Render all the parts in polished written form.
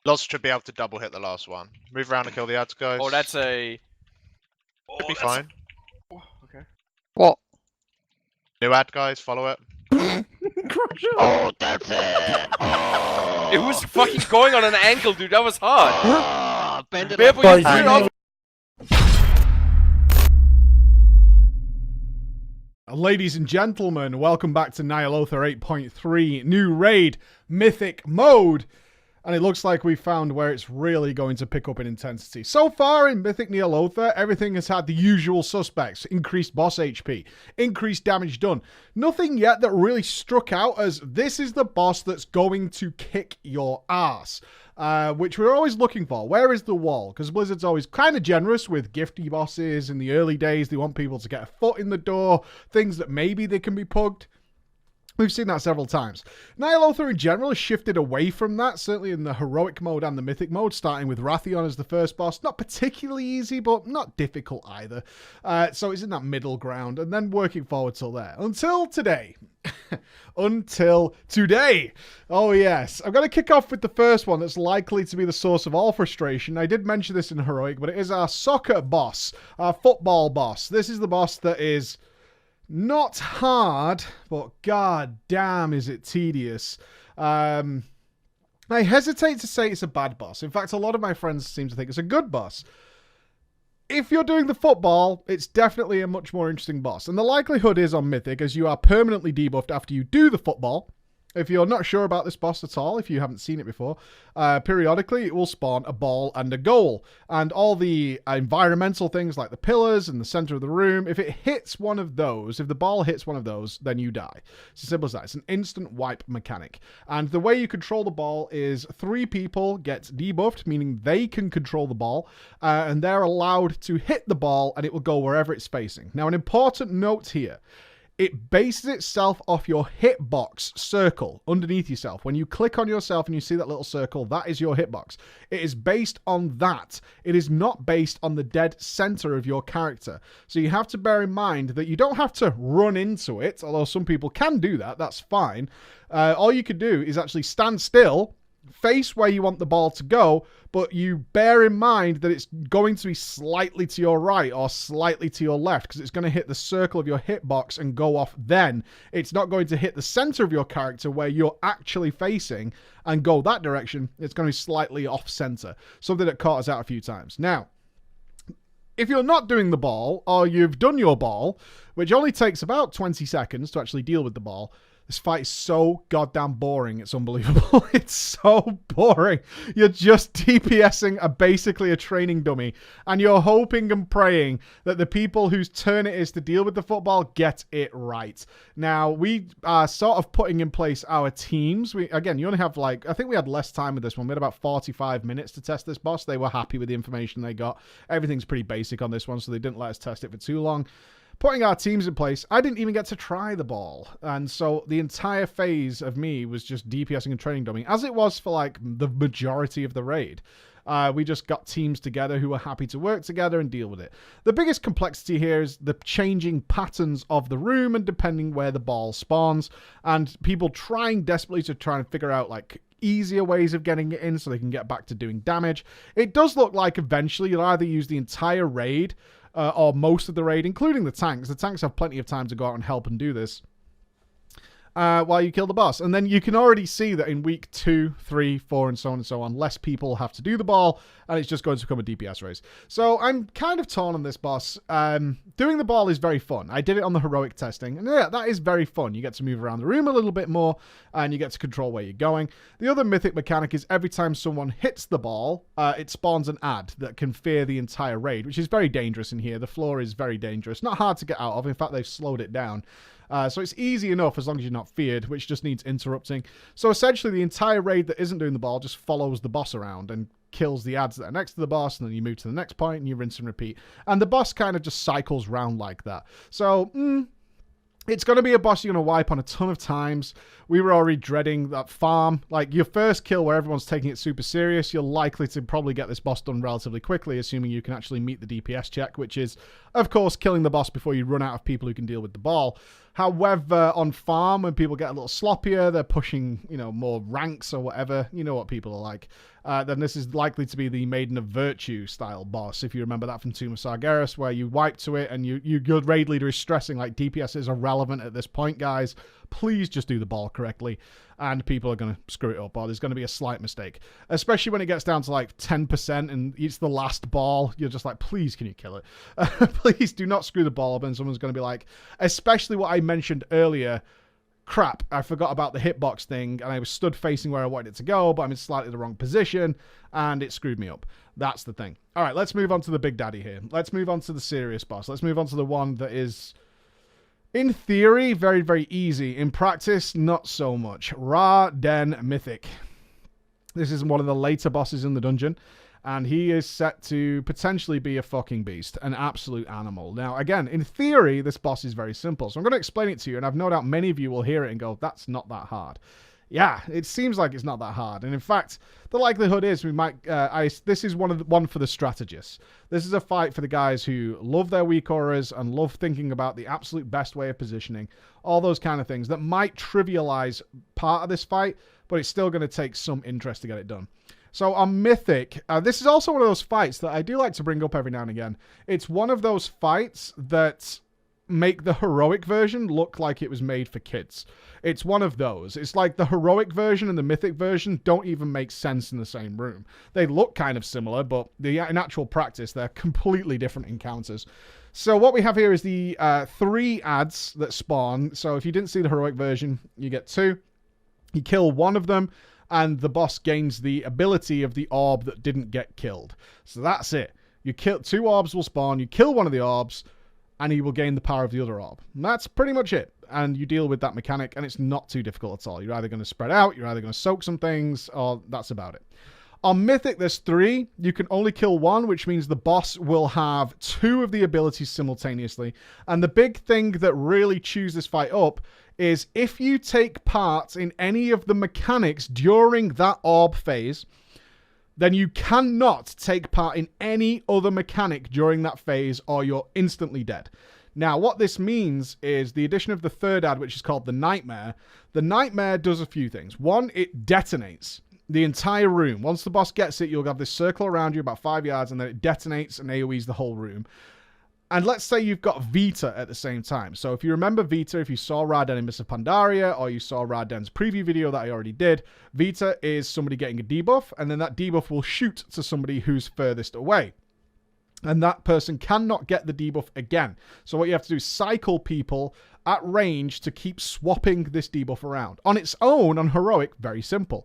Lots should be able to double hit the last one. Move around and kill the ads, guys. Oh, that's a... Should be fine. Oh, okay. What? New ad, guys, follow it. Oh, that's it! Oh. It was fucking going on an ankle, dude. That was hard. Oh, bend it Bebo, up. you threw it off. Ladies and gentlemen, welcome back to Ny'Alotha 8.3, new raid, Mythic mode. And it looks like we found where it's really going to pick up in intensity. So far in Mythic Ny'Alotha, everything has had the usual suspects. Increased boss HP, increased damage done. Nothing yet that really struck out as this is the boss that's going to kick your ass. Which we're always looking for. Where is the wall? Because Blizzard's always kind of generous with gifty bosses in the early days. They want people to get a foot in the door, things that maybe they can be pugged. We've seen that several times. Ny'Alotha in general has shifted away from that, certainly in the heroic mode and the mythic mode, starting with Wrathion as the first boss. Not particularly easy, but not difficult either. So it's in that middle ground, and then working forward till there. Until today. Until today. Oh yes. I'm going to kick off with the first one that's likely to be the source of all frustration. I did mention this in heroic, but it is our soccer boss, our football boss. This is the boss that is not hard, but god damn is it tedious. I hesitate to say it's a bad boss. In fact, a lot of my friends seem to think it's a good boss. If you're doing the football, it's definitely a much more interesting boss. And the likelihood is on Mythic, as you are permanently debuffed after you do the football. If you're not sure about this boss at all, if you haven't seen it before, periodically it will spawn a ball and a goal. And all the environmental things like the pillars and the center of the room, if it hits one of those, if the ball hits one of those, then you die. It's as simple as that. It's an instant wipe mechanic. And the way you control the ball is 3 people get debuffed, meaning they can control the ball, and they're allowed to hit the ball and it will go wherever it's facing. Now, an important note here. It bases itself off your hitbox circle underneath yourself. When you click on yourself and you see that little circle, that is your hitbox. It is based on that. It is not based on the dead center of your character. So you have to bear in mind that you don't have to run into it, although some people can do that. That's fine. All you can do is actually stand still, face where you want the ball to go, but you bear in mind that it's going to be slightly to your right or slightly to your left because it's going to hit the circle of your hitbox and go off then. It's not going to hit the center of your character where you're actually facing and go that direction. It's going to be slightly off center. Something that caught us out a few times. Now, if you're not doing the ball or you've done your ball, which only takes about 20 seconds to actually deal with the ball, this fight is so goddamn boring. It's unbelievable. It's so boring. You're just DPSing basically a training dummy. And you're hoping and praying that the people whose turn it is to deal with the football get it right. Now, we are sort of putting in place our teams. Again, you only have I think we had less time with this one. We had about 45 minutes to test this boss. They were happy with the information they got. Everything's pretty basic on this one, so they didn't let us test it for too long. Putting our teams in place, I didn't even get to try the ball. And so the entire phase of me was just DPSing and training dummy, as it was for the majority of the raid. We just got teams together who were happy to work together and deal with it. The biggest complexity here is the changing patterns of the room and depending where the ball spawns. And people trying desperately to try and figure out easier ways of getting it in so they can get back to doing damage. It does look like eventually you'll either use the entire raid or most of the raid, including the tanks. The tanks have plenty of time to go out and help and do this while you kill the boss. And then you can already see that in week 2, 3, 4, and so on and so on, less people have to do the ball, and it's just going to become a DPS race. So I'm kind of torn on this boss. Doing the ball is very fun. I did it on the heroic testing, and yeah, that is very fun. You get to move around the room a little bit more, and you get to control where you're going. The other mythic mechanic is every time someone hits the ball, it spawns an ad that can fear the entire raid, which is very dangerous in here. The floor is very dangerous. Not hard to get out of. In fact, they've slowed it down. So it's easy enough as long as you're not feared, which just needs interrupting. So essentially the entire raid that isn't doing the ball just follows the boss around and kills the ads that are next to the boss, and then you move to the next point and you rinse and repeat. And the boss kind of just cycles round like that. So, it's going to be a boss you're going to wipe on a ton of times. We were already dreading that farm. Your first kill where everyone's taking it super serious, you're likely to probably get this boss done relatively quickly, assuming you can actually meet the DPS check, which is, of course, killing the boss before you run out of people who can deal with the ball. However, on farm, when people get a little sloppier, they're pushing, more ranks or whatever. You know what people are like. then this is likely to be the Maiden of Virtue style boss, if you remember that from Tomb of Sargeras, where you wipe to it and your raid leader is stressing like DPS is irrelevant at this point, guys. Please just do the ball correctly, and people are going to screw it up, or there's going to be a slight mistake. Especially when it gets down to like 10% and it's the last ball, you're just like, please, can you kill it? Please do not screw the ball up, and someone's going to be like, especially what I mentioned earlier, crap, I forgot about the hitbox thing, and I was stood facing where I wanted it to go, but I'm in slightly the wrong position, and it screwed me up. That's the thing. All right, let's move on to the big daddy here. Let's move on to the serious boss. Let's move on to the one that is, in theory, very, very easy. In practice, not so much. Ra-Den Mythic. This is one of the later bosses in the dungeon, and he is set to potentially be a fucking beast, an absolute animal. Now, again, in theory, this boss is very simple, so I'm going to explain it to you, and I've no doubt many of you will hear it and go, that's not that hard. Yeah, it seems like it's not that hard, and in fact, the likelihood is we might. This is one for the strategists. This is a fight for the guys who love their weak auras and love thinking about the absolute best way of positioning, all those kind of things that might trivialize part of this fight, but it's still going to take some interest to get it done. So on Mythic, this is also one of those fights that I do like to bring up every now and again. It's one of those fights that make the heroic version look like it was made for kids. It's one of those. It's like the heroic version and the Mythic version don't even make sense in the same room. They look kind of similar, but in actual practice, they're completely different encounters. So what we have here is the 3 adds that spawn. So if you didn't see the heroic version, you get 2. You kill one of them, and the boss gains the ability of the orb that didn't get killed. So that's it. You kill 2 orbs will spawn, you kill one of the orbs, and he will gain the power of the other orb. And that's pretty much it. And you deal with that mechanic, and it's not too difficult at all. You're either going to spread out, you're either going to soak some things, or that's about it. On Mythic, there's 3. You can only kill 1, which means the boss will have 2 of the abilities simultaneously. And the big thing that really chews this fight up is if you take part in any of the mechanics during that orb phase, then you cannot take part in any other mechanic during that phase, or you're instantly dead. Now, what this means is the addition of the 3rd add, which is called the Nightmare. The Nightmare does a few things. 1, it detonates the entire room. Once the boss gets it, you'll have this circle around you about 5 yards, and then it detonates and AoEs the whole room. And let's say you've got Vita at the same time. So if you remember Vita, if you saw Ra-Den in Mists of Pandaria, or you saw Ra-Den's preview video that I already did, Vita is somebody getting a debuff, and then that debuff will shoot to somebody who's furthest away. And that person cannot get the debuff again. So what you have to do is cycle people at range to keep swapping this debuff around. On its own, on Heroic, very simple.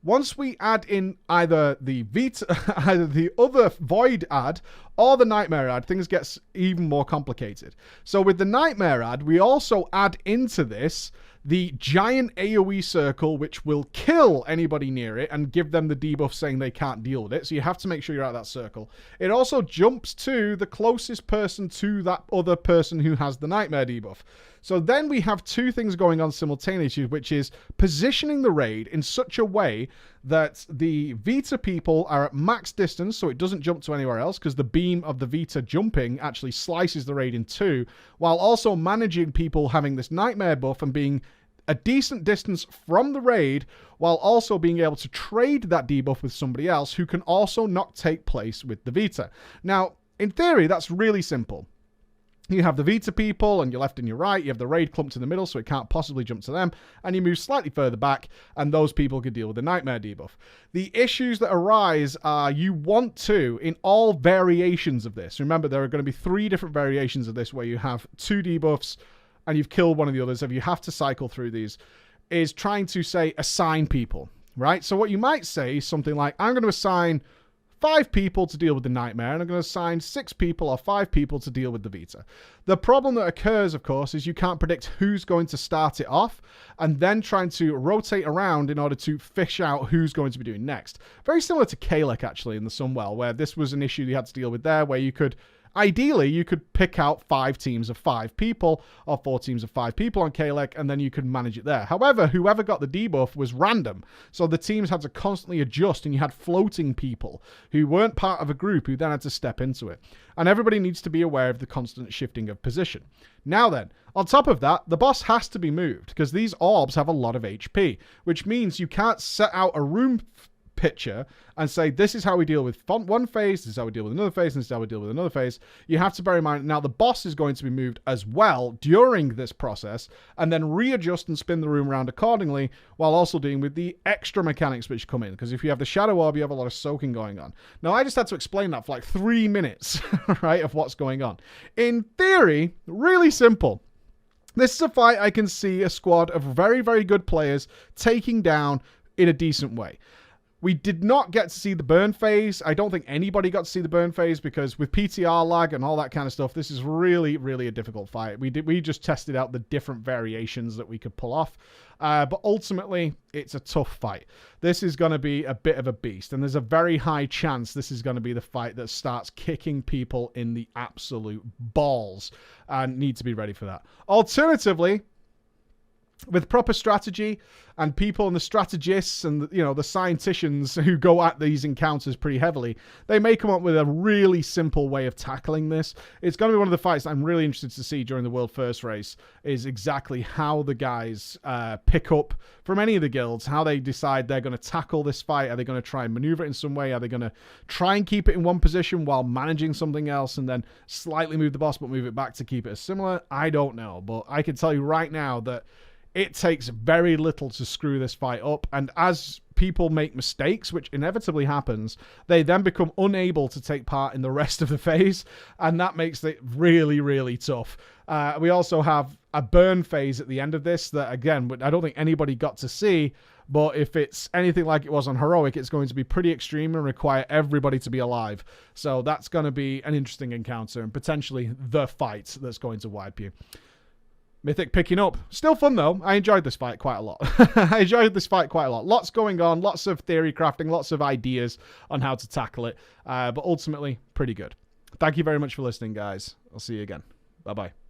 Once we add in either the either the other Void add or the Nightmare add, things get even more complicated. So with the Nightmare add, we also add into this the giant AoE circle, which will kill anybody near it and give them the debuff saying they can't deal with it. So you have to make sure you're out of that circle. It also jumps to the closest person to that other person who has the Nightmare debuff. So then we have 2 things going on simultaneously, which is positioning the raid in such a way that the Vita people are at max distance, so it doesn't jump to anywhere else, because the beam of the Vita jumping actually slices the raid in 2, while also managing people having this Nightmare buff and being a decent distance from the raid, while also being able to trade that debuff with somebody else who can also not take place with the Vita. Now, in theory, that's really simple. You have the Vita people on your left and your right. You have the raid clumped in the middle, so it can't possibly jump to them. And you move slightly further back, and those people can deal with the Nightmare debuff. The issues that arise are you want to, in all variations of this, remember there are going to be 3 different variations of this where you have 2 debuffs and you've killed one of the others. If you have to cycle through these, is trying to, say, assign people, right? So what you might say is something like, I'm going to assign 5 people to deal with the Nightmare, and I'm going to assign 6 people or 5 people to deal with the Vita. The problem that occurs, of course, is you can't predict who's going to start it off, and then trying to rotate around in order to fish out who's going to be doing next. Very similar to Kalec, actually, in the Sunwell, where this was an issue you had to deal with there, where you could... Ideally, you could pick out 5 teams of 5 people or 4 teams of 5 people on Kalec, and then you could manage it there. However, whoever got the debuff was random, so the teams had to constantly adjust, and you had floating people who weren't part of a group who then had to step into it. And everybody needs to be aware of the constant shifting of position. Now then, on top of that, the boss has to be moved, because these orbs have a lot of HP, which means you can't set out a room picture and say, this is how we deal with one phase, this is how we deal with another phase, and this is how we deal with another phase, you have to bear in mind, now the boss is going to be moved as well during this process, and then readjust and spin the room around accordingly, while also dealing with the extra mechanics which come in. Because if you have the Shadow Orb, you have a lot of soaking going on. Now, I just had to explain that for like 3 minutes, right, of what's going on. In theory, really simple. This is a fight I can see a squad of very, very good players taking down in a decent way. We did not get to see the burn phase. I don't think anybody got to see the burn phase because with PTR lag and all that kind of stuff, this is really, really a difficult fight. We just tested out the different variations that we could pull off. But ultimately, it's a tough fight. This is going to be a bit of a beast, and there's a very high chance this is going to be the fight that starts kicking people in the absolute balls, and need to be ready for that. Alternatively, with proper strategy and people and the strategists and the scienticians who go at these encounters pretty heavily, they may come up with a really simple way of tackling this. It's going to be one of the fights I'm really interested to see during the World First race, is exactly how the guys pick up from any of the guilds, how they decide they're going to tackle this fight. Are they going to try and maneuver it in some way? Are they going to try and keep it in one position while managing something else and then slightly move the boss but move it back to keep it as similar? I don't know, but I can tell you right now that it takes very little to screw this fight up, and as people make mistakes, which inevitably happens, they then become unable to take part in the rest of the phase, and that makes it really, really tough. We also have a burn phase at the end of this that, again, I don't think anybody got to see, but if it's anything like it was on Heroic, it's going to be pretty extreme and require everybody to be alive. So that's going to be an interesting encounter, and potentially the fight that's going to wipe you. Mythic picking up. Still fun, though. I enjoyed this fight quite a lot. Lots going on. Lots of theory crafting. Lots of ideas on how to tackle it. But ultimately, pretty good. Thank you very much for listening, guys. I'll see you again. Bye-bye.